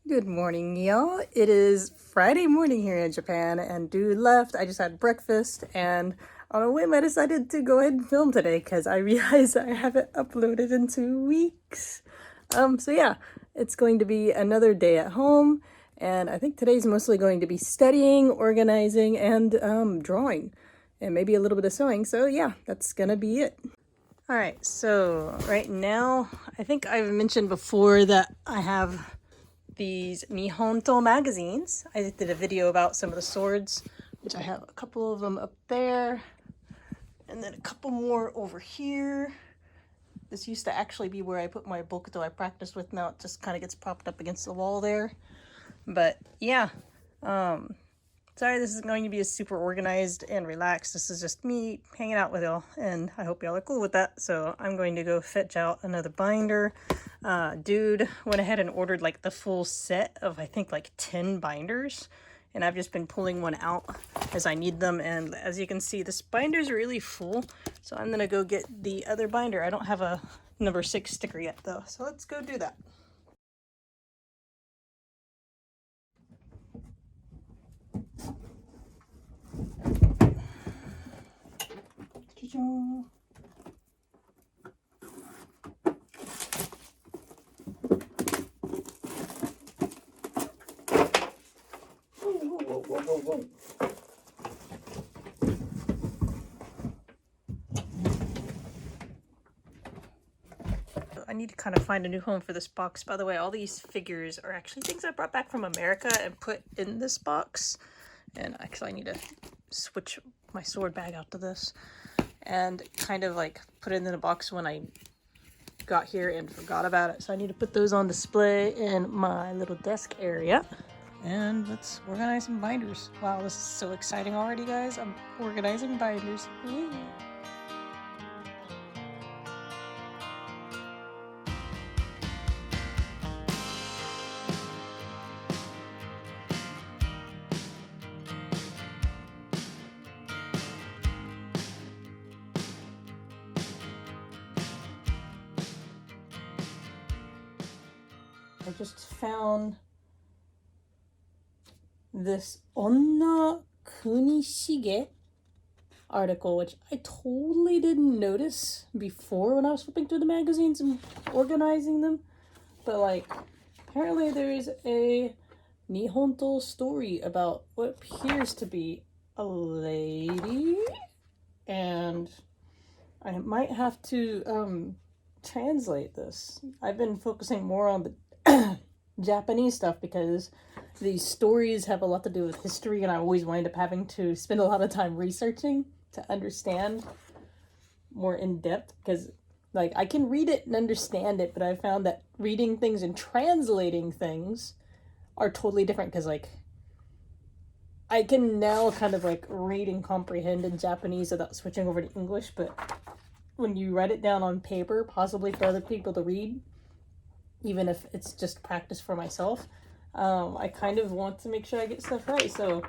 Good morning, y'all. It is Friday morning here in Japan, and dude left. I just had breakfast, and on a whim, I decided to go ahead and film today because I realized I haven't uploaded in 2 weeks. So yeah, it's going to be another day at home, and I think today's mostly going to be studying, organizing, and drawing, and maybe a little bit of sewing. So yeah, that's gonna be it. All right, so right now, I think I've mentioned before that I have these Nihonto magazines. I did a video about some of the swords, which I have a couple of them up there, and then a couple more over here. This used to actually be where I put my Bokuto I practiced with. Now it just kind of gets propped up against the wall there. But yeah, sorry this is going to be a super organized and relaxed. This is just me hanging out with y'all, and I hope y'all are cool with that. So I'm going to go fetch out another binder. Dude went ahead and ordered like the full set of I think like 10 binders, and I've just been pulling one out as I need them. And as you can see, this binder's really full, so I'm gonna go get the other binder. I don't have a number 6 sticker yet though, so let's go do that. Whoa. I need to kind of find a new home for this box. By the way, all these figures are actually things I brought back from America and put in this box. And actually I need to switch my sword bag out to this and kind of like put it in the box when I got here and forgot about it. So I need to put those on display in my little desk area. And let's organize some binders. Wow, this is so exciting already, guys. I'm organizing binders. Woo. I just found this Onna Kunishige article, which I totally didn't notice before when I was flipping through the magazines and organizing them. But like, apparently there is a Nihonto story about what appears to be a lady, and I might have to translate this. I've been focusing more on the Japanese stuff because these stories have a lot to do with history, and I always wind up having to spend a lot of time researching to understand more in depth, because like I can read it and understand it, but I found that reading things and translating things are totally different, because like I can now kind of like read and comprehend in Japanese without switching over to English, but when you write it down on paper, possibly for other people to read, even if it's just practice for myself, I kind of want to make sure I get stuff right. So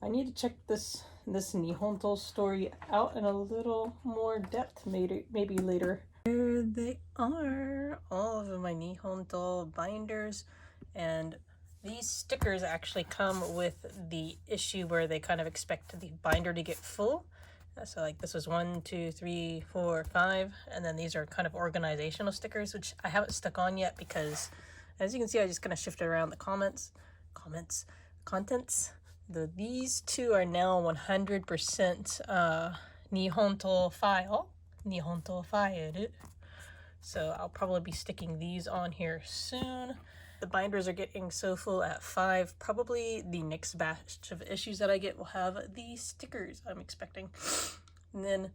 I need to check this Nihonto story out in a little more depth, maybe later. Here they are, all of my Nihonto binders, and these stickers actually come with the issue where they kind of expect the binder to get full. So like this was 1, 2, 3, 4, 5, and then these are kind of organizational stickers, which I haven't stuck on yet because, as you can see, I just kind of shifted around the contents. These two are now 100% Nihonto file. So I'll probably be sticking these on here soon. The binders are getting so full at 5. Probably the next batch of issues that I get will have the stickers I'm expecting. And then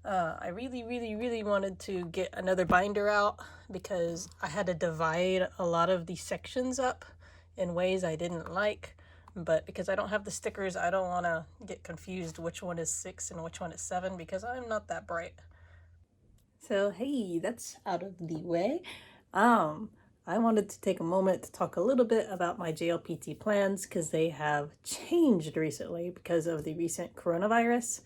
I really wanted to get another binder out because I had to divide a lot of the sections up in ways I didn't like. But because I don't have the stickers, I don't want to get confused which one is 6 and which one is 7, because I'm not that bright. So hey, that's out of the way. I wanted to take a moment to talk a little bit about my JLPT plans because they have changed recently because of the recent coronavirus.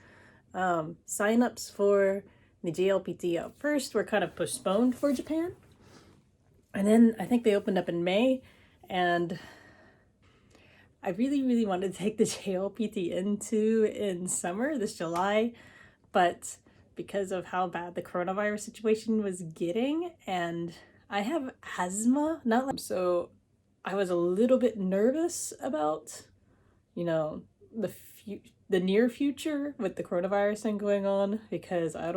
Sign-ups for the JLPT at first were kind of postponed for Japan. And then I think they opened up in May, And I really wanted to take the JLPT in summer, this July, but because of how bad the coronavirus situation was getting, and I have asthma, not like, so I was a little bit nervous about, you know, the near future with the coronavirus thing going on, because I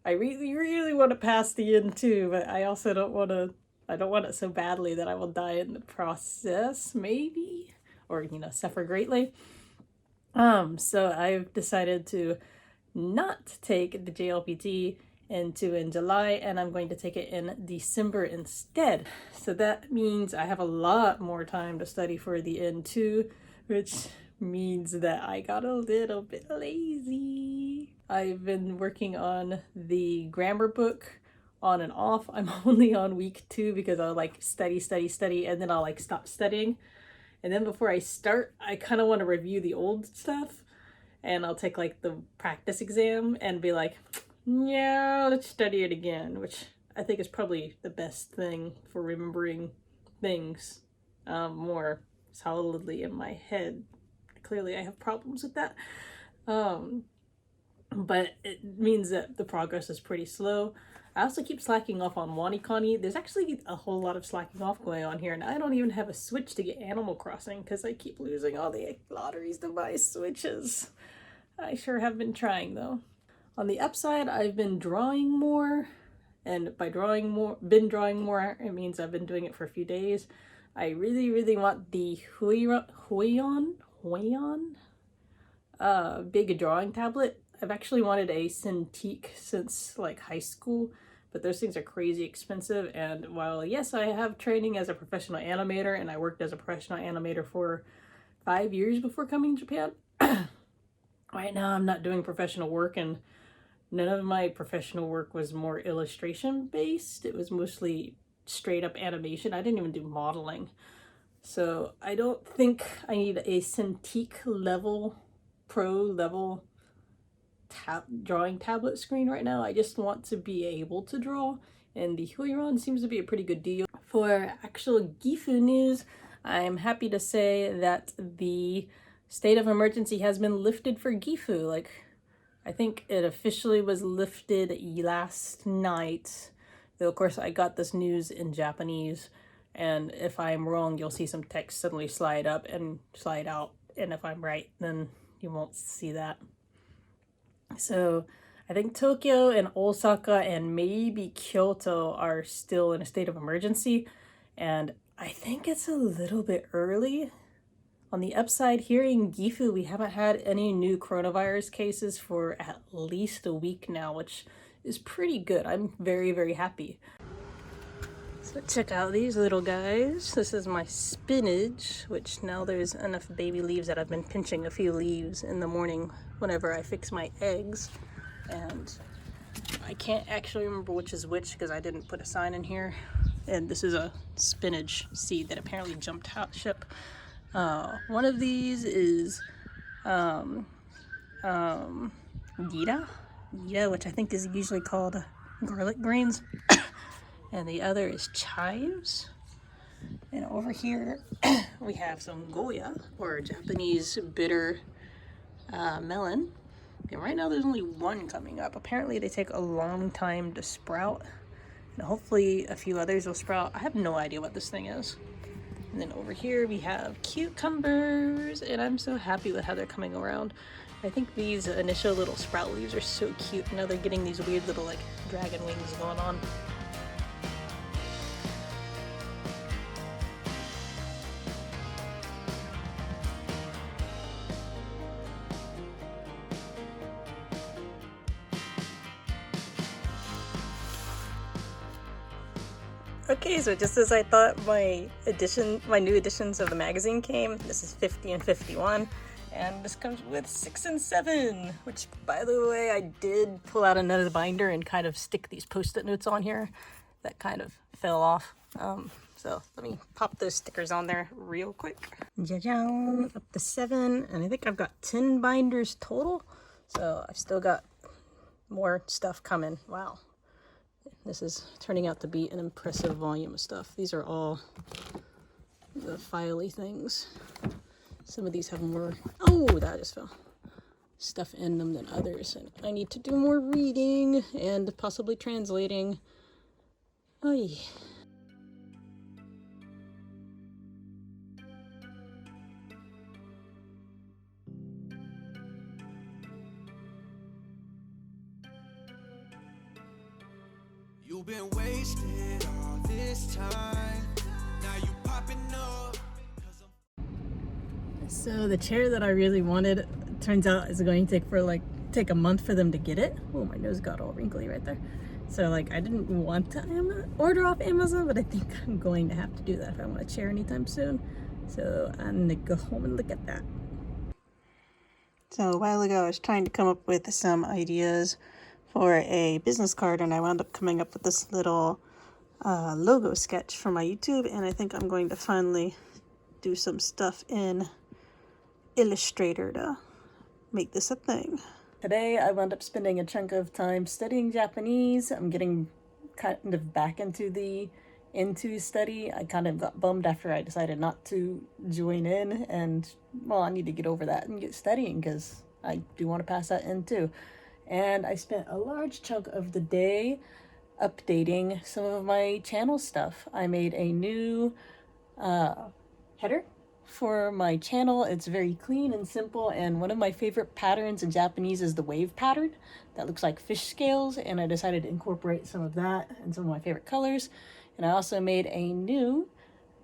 really want to pass the N2, but I also don't want it so badly that I will die in the process, maybe, or, you know, suffer greatly. So I've decided to not take the JLPT in July, and I'm going to take it in December instead. So that means I have a lot more time to study for the N2, which means that I got a little bit lazy. I've been working on the grammar book on and off. I'm only on week 2 because I'll like study, and then I'll like stop studying. And then before I start, I kind of want to review the old stuff, and I'll take like the practice exam and be like, yeah, let's study it again, which I think is probably the best thing for remembering things more solidly in my head. Clearly I have problems with that. But it means that the progress is pretty slow. I also keep slacking off on WaniKani. There's actually a whole lot of slacking off going on here, and I don't even have a Switch to get Animal Crossing because I keep losing all the lotteries to buy Switches. I sure have been trying though. On the upside, I've been drawing more, and by drawing more, it means I've been doing it for a few days. I really want the Huion big drawing tablet. I've actually wanted a Cintiq since like high school, but those things are crazy expensive. And while yes, I have training as a professional animator, and I worked as a professional animator for 5 years before coming to Japan, right now I'm not doing professional work, and none of my professional work was more illustration based. It was mostly straight up animation. I didn't even do modeling. So I don't think I need a Cintiq level, pro level drawing tablet screen right now. I just want to be able to draw, and the Huiron seems to be a pretty good deal. For actual Gifu news, I'm happy to say that the state of emergency has been lifted for Gifu. Like, I think it officially was lifted last night. Though, of course, I got this news in Japanese, and if I'm wrong, you'll see some text suddenly slide up and slide out. And if I'm right, then you won't see that. So I think Tokyo and Osaka and maybe Kyoto are still in a state of emergency. And I think it's a little bit early. On the upside, here in Gifu, we haven't had any new coronavirus cases for at least a week now, which is pretty good. I'm very happy. So check out these little guys. This is my spinach, which now there's enough baby leaves that I've been pinching a few leaves in the morning whenever I fix my eggs. And I can't actually remember which is which because I didn't put a sign in here. And this is a spinach seed that apparently jumped out ship. One of these is Gita, which I think is usually called garlic greens. And the other is chives. And over here we have some Goya, or Japanese bitter melon. And right now there's only one coming up. Apparently they take a long time to sprout. And hopefully a few others will sprout. I have no idea what this thing is. And then over here we have cucumbers, and I'm so happy with how they're coming around. I think these initial little sprout leaves are so cute. Now they're getting these weird little like dragon wings going on. Okay, so just as I thought, my new editions of the magazine came. This is 50 and 51, and this comes with 6 and 7, which, by the way, I did pull out another binder and kind of stick these post-it notes on here that kind of fell off. So let me pop those stickers on there real quick. Ja-ja, up to 7, and I think I've got 10 binders total, so I've still got more stuff coming. Wow. This is turning out to be an impressive volume of stuff. These are all the filey things. Some of these have more, oh, that just fell, stuff in them than others. And I need to do more reading and possibly translating. Oy. You've been wasted all this time. Now you popping up. So the chair that I really wanted, turns out is going to take a month for them to get it. Oh, my nose got all wrinkly right there. So like I didn't want to order off Amazon, but I think I'm going to have to do that if I want a chair anytime soon. So I'm gonna go home and look at that. So a while ago I was trying to come up with some ideas for a business card, and I wound up coming up with this little logo sketch for my YouTube, and I think I'm going to finally do some stuff in Illustrator to make this a thing. Today I wound up spending a chunk of time studying Japanese. I'm getting kind of back into study. I kind of got bummed after I decided not to join in, and well, I need to get over that and get studying because I do want to pass that in too. And I spent a large chunk of the day updating some of my channel stuff. I made a new header for my channel. It's very clean and simple, and one of my favorite patterns in Japanese is the wave pattern that looks like fish scales, and I decided to incorporate some of that and some of my favorite colors. And I also made a new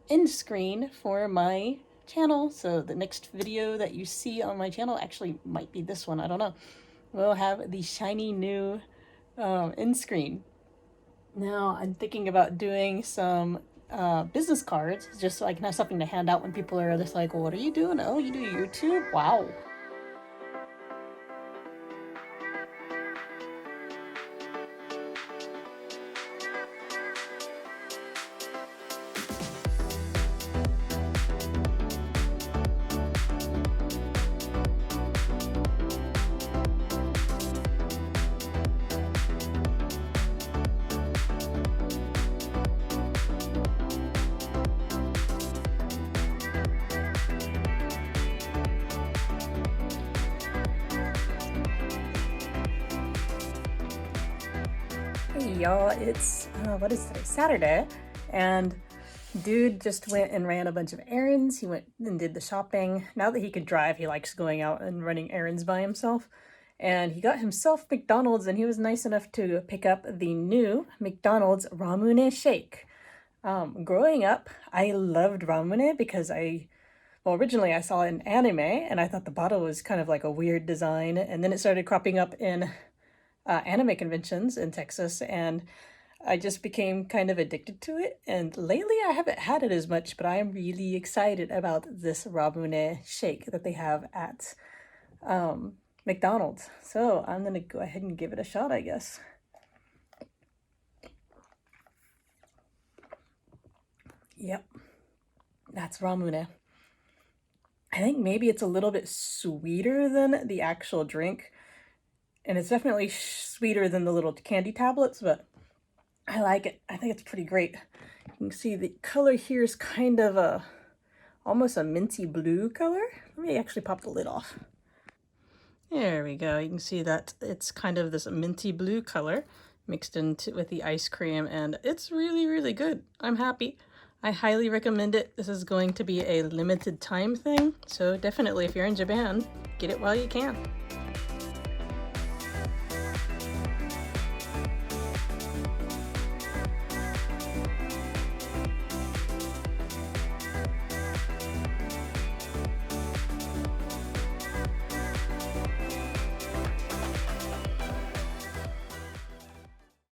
end screen for my channel, so the next video that you see on my channel actually might be this one, I don't know. We'll have the shiny new end screen. Now I'm thinking about doing some business cards just so I can have something to hand out when people are just like, well, what are you doing? Oh, you do YouTube? Wow. Hey y'all, it's what is today? Saturday, and dude just went and ran a bunch of errands. He went and did the shopping. Now that he can drive, he likes going out and running errands by himself. And he got himself McDonald's, and he was nice enough to pick up the new McDonald's Ramune shake. Growing up, I loved Ramune because originally I saw an anime and I thought the bottle was kind of like a weird design, and then it started cropping up in anime conventions in Texas, and I just became kind of addicted to it. And lately I haven't had it as much, but I am really excited about this Ramune shake that they have at McDonald's. So I'm gonna go ahead and give it a shot, I guess. Yep, that's Ramune. I think maybe it's a little bit sweeter than the actual drink, and it's definitely sweeter than the little candy tablets, but I like it. I think it's pretty great. You can see the color here is kind of almost a minty blue color. Let me actually pop the lid off. There we go. You can see that it's kind of this minty blue color mixed into with the ice cream, and it's really, really good. I'm happy. I highly recommend it. This is going to be a limited time thing, so definitely if you're in Japan, get it while you can.